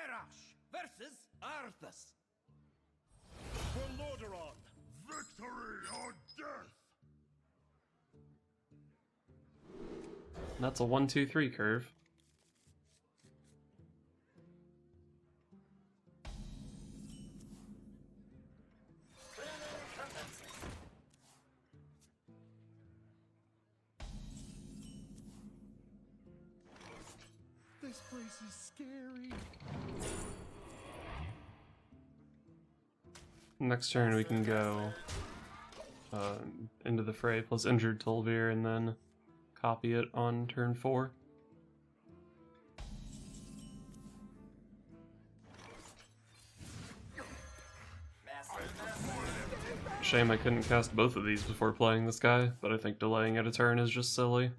Herash versus Arthas. For Lordaeron, victory or death! That's a 1-2-3 curve. This place is scary. Next turn we can go Into the Fray plus injured Tol'vir and then copy it on turn 4. Shame I couldn't cast both of these before playing this guy, but I think delaying it a turn is just silly.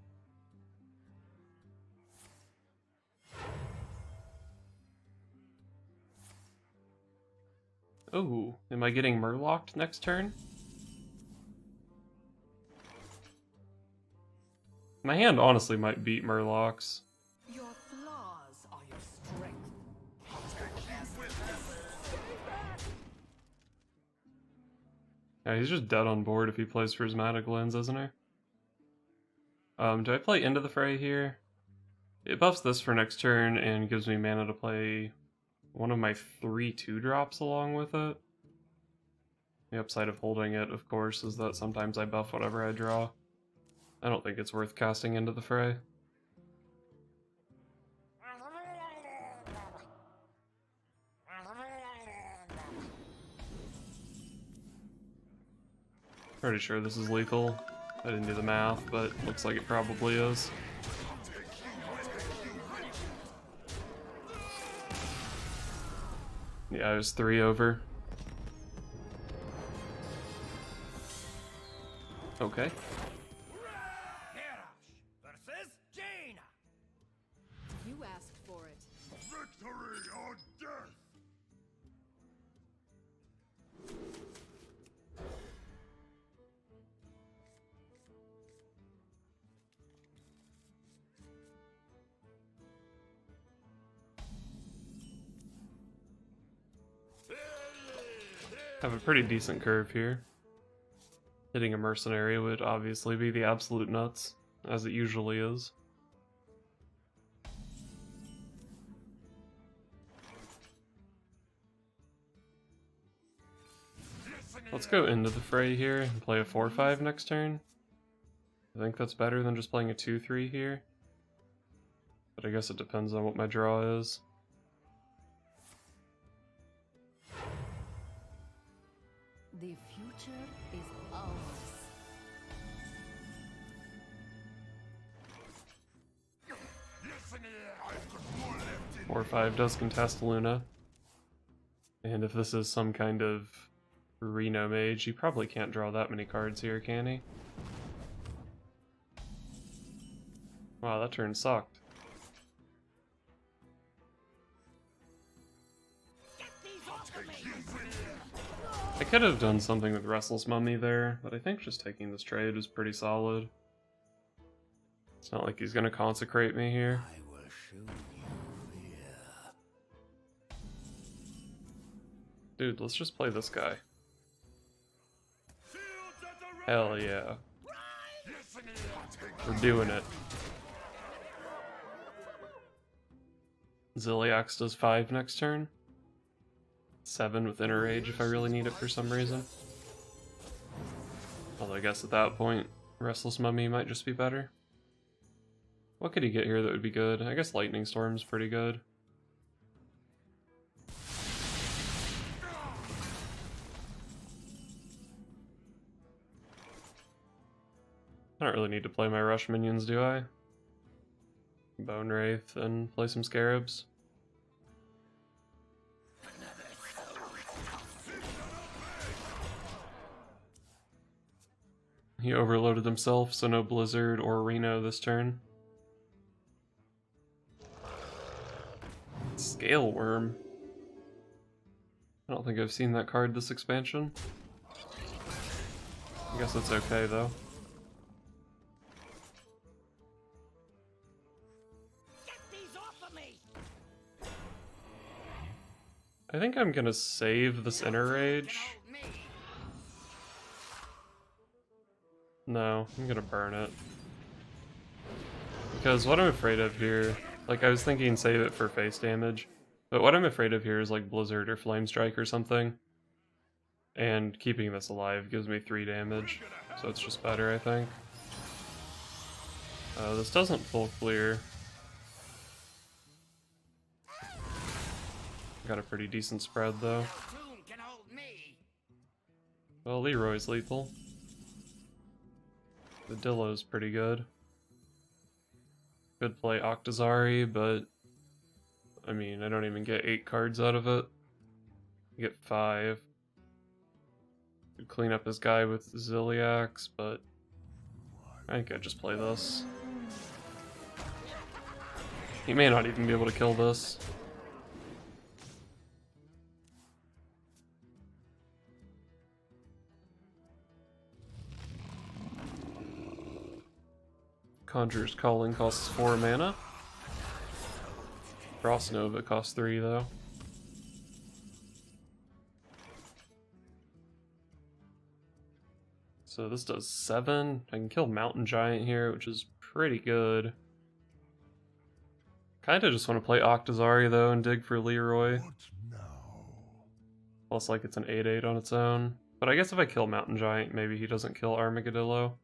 Oh, am I getting Murlocked next turn? My hand honestly might beat Murloc's. Your flaws are your strength. Yeah, he's just dead on board if he plays Prismatic Lens, isn't he? Do I play Into the Fray here? It buffs this for next turn and gives me mana to play one of my 3 2-drops along with it. The upside of holding it, of course, is that sometimes I buff whatever I draw. I don't think it's worth casting Into the Fray. Pretty sure this is lethal. I didn't do the math, but looks like it probably is. Yeah, it was 3 over. Okay. Herash versus Jaina. You asked for it. Victory or death! Have a pretty decent curve here. Hitting a mercenary would obviously be the absolute nuts, as it usually is. Let's go Into the Fray here and play a 4-5 next turn. I think that's better than just playing a 2-3 here. But I guess it depends on what my draw is. The future is ours. 4-5 does contest Luna. And if this is some kind of Reno Mage, he probably can't draw that many cards here, can he? Wow, that turn sucked. I could have done something with Restless Mummy there, but I think just taking this trade is pretty solid. It's not like he's gonna consecrate me here. I will show you fear. Dude, let's just play this guy. Hell yeah. We're doing it. Ziliax does 5 next turn. 7 with Inner Rage if I really need it for some reason. Although I guess at that point, Restless Mummy might just be better. What could he get here that would be good? I guess Lightning Storm's pretty good. I don't really need to play my Rush minions, do I? Bone Wraith and play some Scarabs. He overloaded himself, so no Blizzard or Reno this turn. Scale Worm. I don't think I've seen that card this expansion. I guess it's okay though. Get these off of me! I think I'm gonna save this Inner Rage. No, I'm gonna burn it. Because what I'm afraid of here, like I was thinking save it for face damage, but what I'm afraid of here is like Blizzard or Flame Strike or something. And keeping this alive gives me 3 damage, so it's just better, I think. This doesn't full clear. Got a pretty decent spread though. Well, Leroy's lethal. The Dillo's pretty good. Could play Octazari, but I mean, I don't even get 8 cards out of it. I get 5. Could clean up his guy with Ziliax, but I think I'd just play this. He may not even be able to kill this. Conjurer's Calling costs 4 mana. Frost Nova costs 3 though. So this does 7. I can kill Mountain Giant here, which is pretty good. Kinda just want to play Octazari though and dig for Leroy. What now? Plus like it's an 8/8 on its own. But I guess if I kill Mountain Giant, maybe he doesn't kill Armageddillo.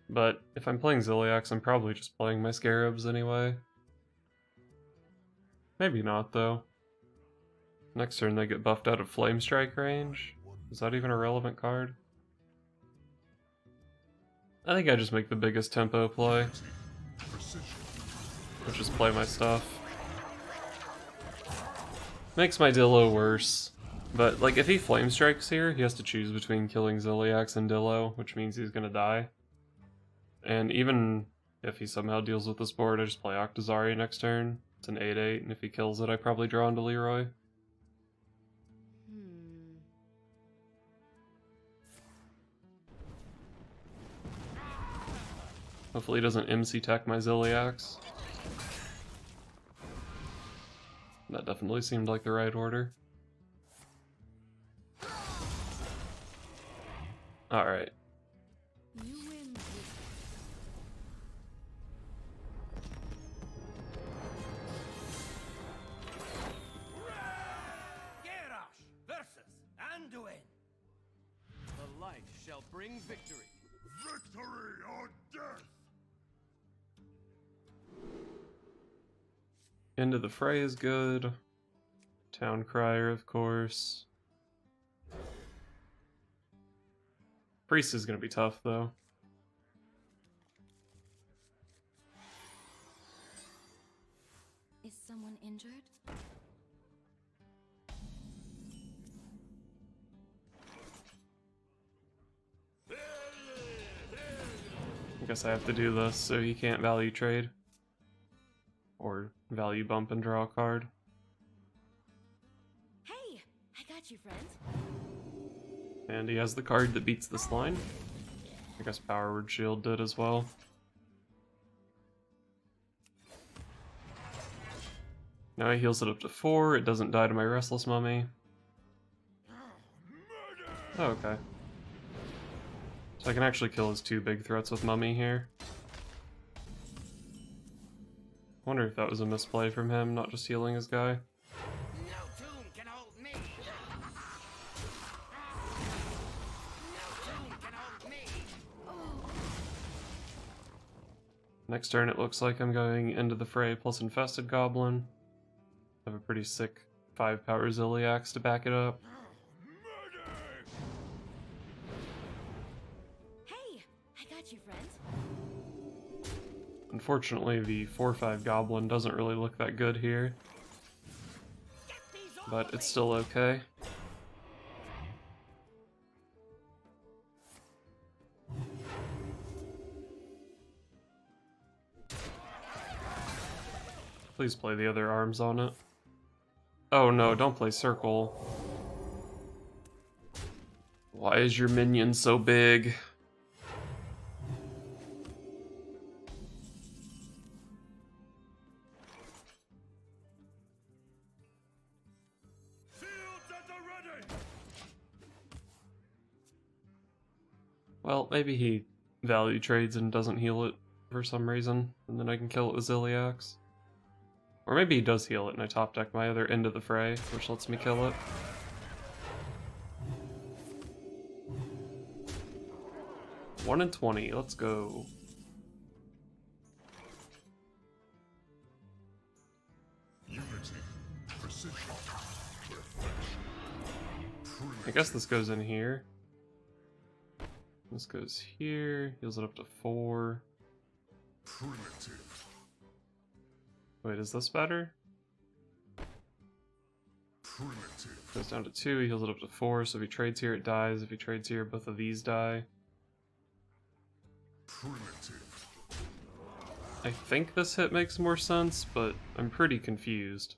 But if I'm playing Ziliax, I'm probably just playing my Scarabs anyway. Maybe not though. Next turn they get buffed out of Flame Strike range. Is that even a relevant card? I think I just make the biggest tempo play. Which is play my stuff. Makes my Dillo worse. But like if he Flame Strikes here, he has to choose between killing Ziliax and Dillo, which means he's gonna die. And even if he somehow deals with this board, I just play Octazari next turn. It's an 8/8, and if he kills it, I probably draw into Leroy. Hopefully he doesn't MC tech my Ziliax. That definitely seemed like the right order. Alright. The light shall bring victory. Victory or death! Into the Fray is good. Town Crier, of course. Priest is going to be tough, though. Is someone injured? I guess I have to do this so he can't value trade. Or value bump and draw a card. Hey, I got you, friend. And he has the card that beats this line. I guess Power Word Shield did as well. Now he heals it up to 4, it doesn't die to my Restless Mummy. Oh, okay. So I can actually kill his 2 big threats with Mummy here. Wonder if that was a misplay from him, not just healing his guy. No tomb can hold me. No tomb can hold me. Next turn it looks like I'm going Into the Fray plus Infested Goblin. I have a pretty sick 5-power Ziliax to back it up. Hey, I got you, friend. Unfortunately, the 4/5 Goblin doesn't really look that good here. But it's still okay. Please play the other arms on it. Oh no, don't play Circle. Why is your minion so big? Well, maybe he value trades and doesn't heal it for some reason, and then I can kill it with Ziliax. Or maybe he does heal it and I top deck my other Into the Fray, which lets me kill it. One in 20, let's go. Unity, precision, I guess this goes in here. This goes here, heals it up to 4. primitive, Wait, is this better? primitive, Goes down to 2, he heals it up to 4, so if he trades here it dies, if he trades here both of these die. primitive, I think this hit makes more sense, but I'm pretty confused.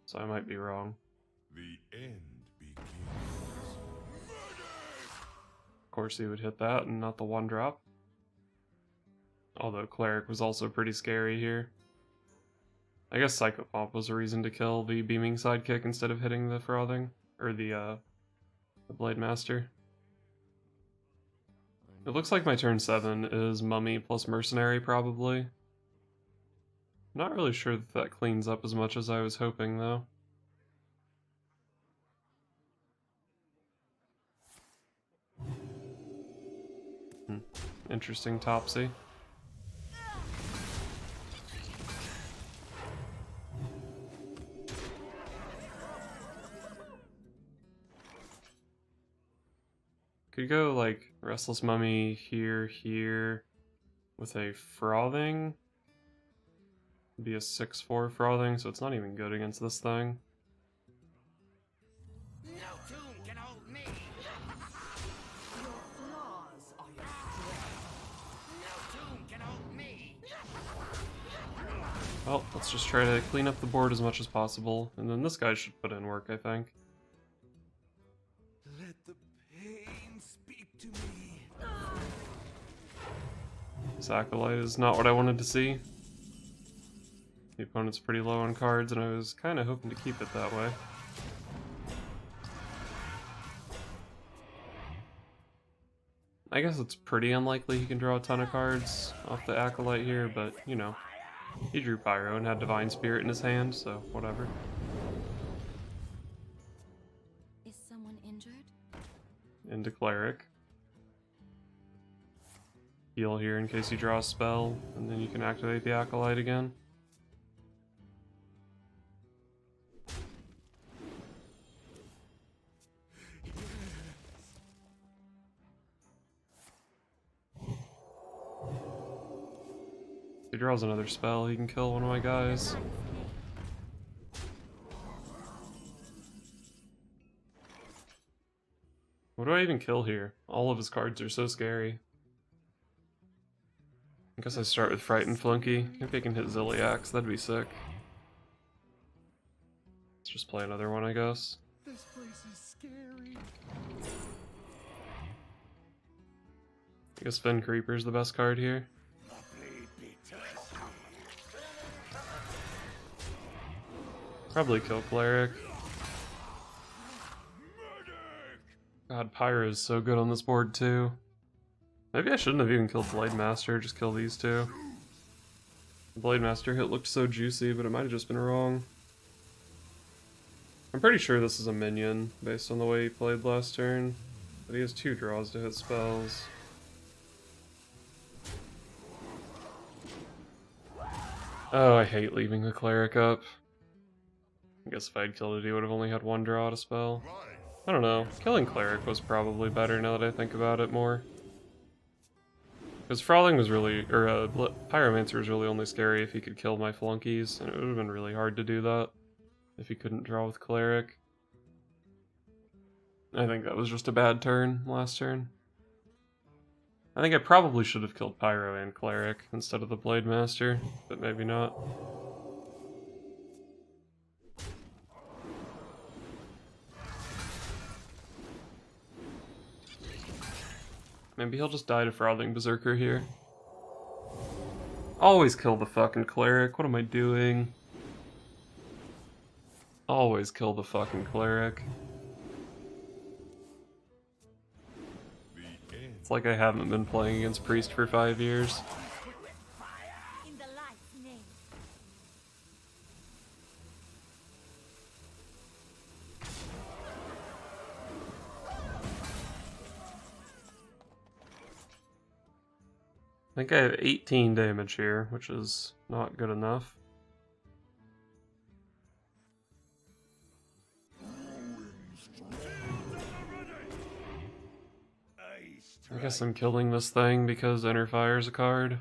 So I might be wrong. the end begins. Of course he would hit that and not the 1-drop. Although Cleric was also pretty scary here. I guess Psychopomp was a reason to kill the Beaming Sidekick instead of hitting the Frothing, or the Blade Master. It looks like my turn 7 is Mummy plus Mercenary, probably. Not really sure that that cleans up as much as I was hoping, though. Interesting Topsy. Could go like Restless Mummy here, with a Frothing. Be a 6/4 Frothing, so it's not even good against this thing. No tomb can hold me. Your flaws are your strength. No tomb can hold me. Well, let's just try to clean up the board as much as possible, and then this guy should put in work, I think. Let the pain speak to me. This Acolyte is not what I wanted to see. The opponent's pretty low on cards, and I was kind of hoping to keep it that way. I guess it's pretty unlikely he can draw a ton of cards off the Acolyte here, but, you know. He drew Pyro and had Divine Spirit in his hand, so whatever. Is someone injured? Into Cleric. Heal here in case you draw a spell, and then you can activate the Acolyte again. If he draws another spell, he can kill one of my guys. What do I even kill here? All of his cards are so scary. I guess I start with Frightened Flunky. Maybe I can hit Ziliax, that'd be sick. Let's just play another one, I guess. This place is scary. I guess Fen Creeper's the best card here. Probably kill Cleric. God, Pyro is so good on this board too. Maybe I shouldn't have even killed Blade Master, just kill these two. The Blade Master hit looked so juicy, but it might have just been wrong. I'm pretty sure this is a minion, based on the way he played last turn. But he has 2 draws to hit spells. Oh, I hate leaving the Cleric up. I guess if I had killed it, he would have only had 1 draw to spell. I don't know. Killing Cleric was probably better now that I think about it more. Because Frothing was really, or Pyromancer was really only scary if he could kill my flunkies, and it would have been really hard to do that if he couldn't draw with Cleric. I think that was just a bad turn last turn. I think I probably should have killed Pyro and Cleric instead of the Blade Master, but maybe not. Maybe he'll just die to Frothing Berserker here. Always kill the fucking Cleric. What am I doing? Always kill the fucking Cleric. The end It's like I haven't been playing against Priest for 5 years. In the light's name. I think I have 18 damage here, which is not good enough. I guess I'm killing this thing because Inner Fire is a card.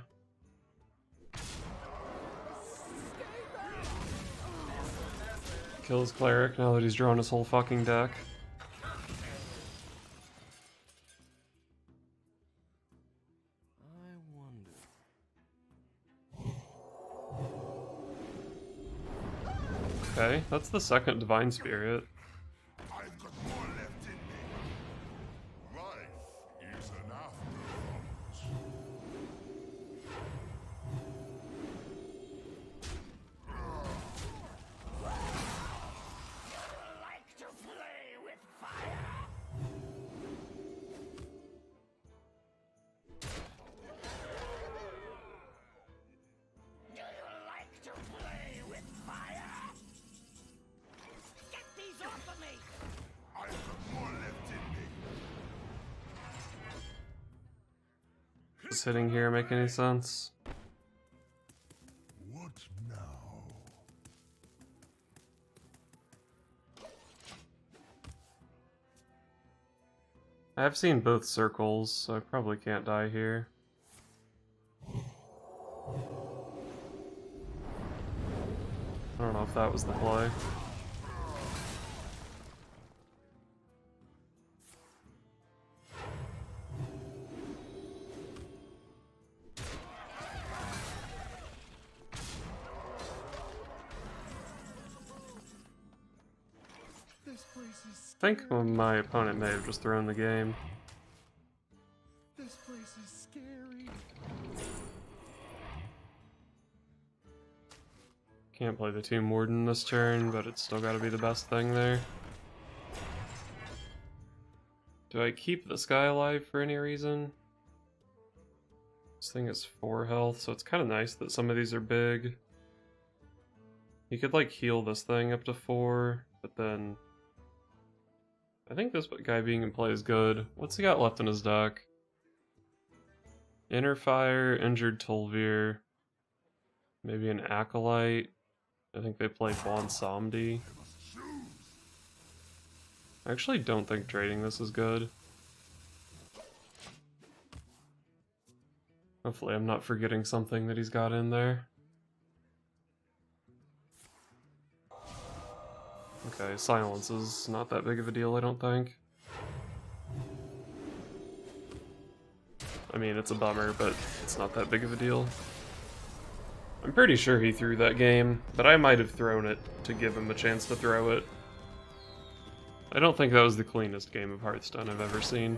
Kill his cleric now that he's drawn his whole fucking deck. I wonder. Okay, that's the second Divine Spirit. I've got more left in me. Life is an afterthought. Like to play with fire? Do you like to play with fire? Get these off of me! I've got more left in me. Does hitting here make any sense? What now? I've seen both circles, so I probably can't die here. I don't know if that was the play. This place is I think my opponent may have just thrown the game. This place is scary. Can't play the Tomb Warden this turn, but it's still gotta be the best thing there. Do I keep this guy alive for any reason? This thing is 4 health, so it's kind of nice that some of these are big. You could like heal this thing up to 4, but then I think this guy being in play is good. What's he got left in his deck? Inner Fire, Injured Tol'vir, maybe an Acolyte. I think they play Bon Samdi. I actually don't think trading this is good. Hopefully I'm not forgetting something that he's got in there. Okay, silence is not that big of a deal, I don't think. I mean, it's a bummer, but it's not that big of a deal. I'm pretty sure he threw that game, but I might have thrown it to give him a chance to throw it. I don't think that was the cleanest game of Hearthstone I've ever seen.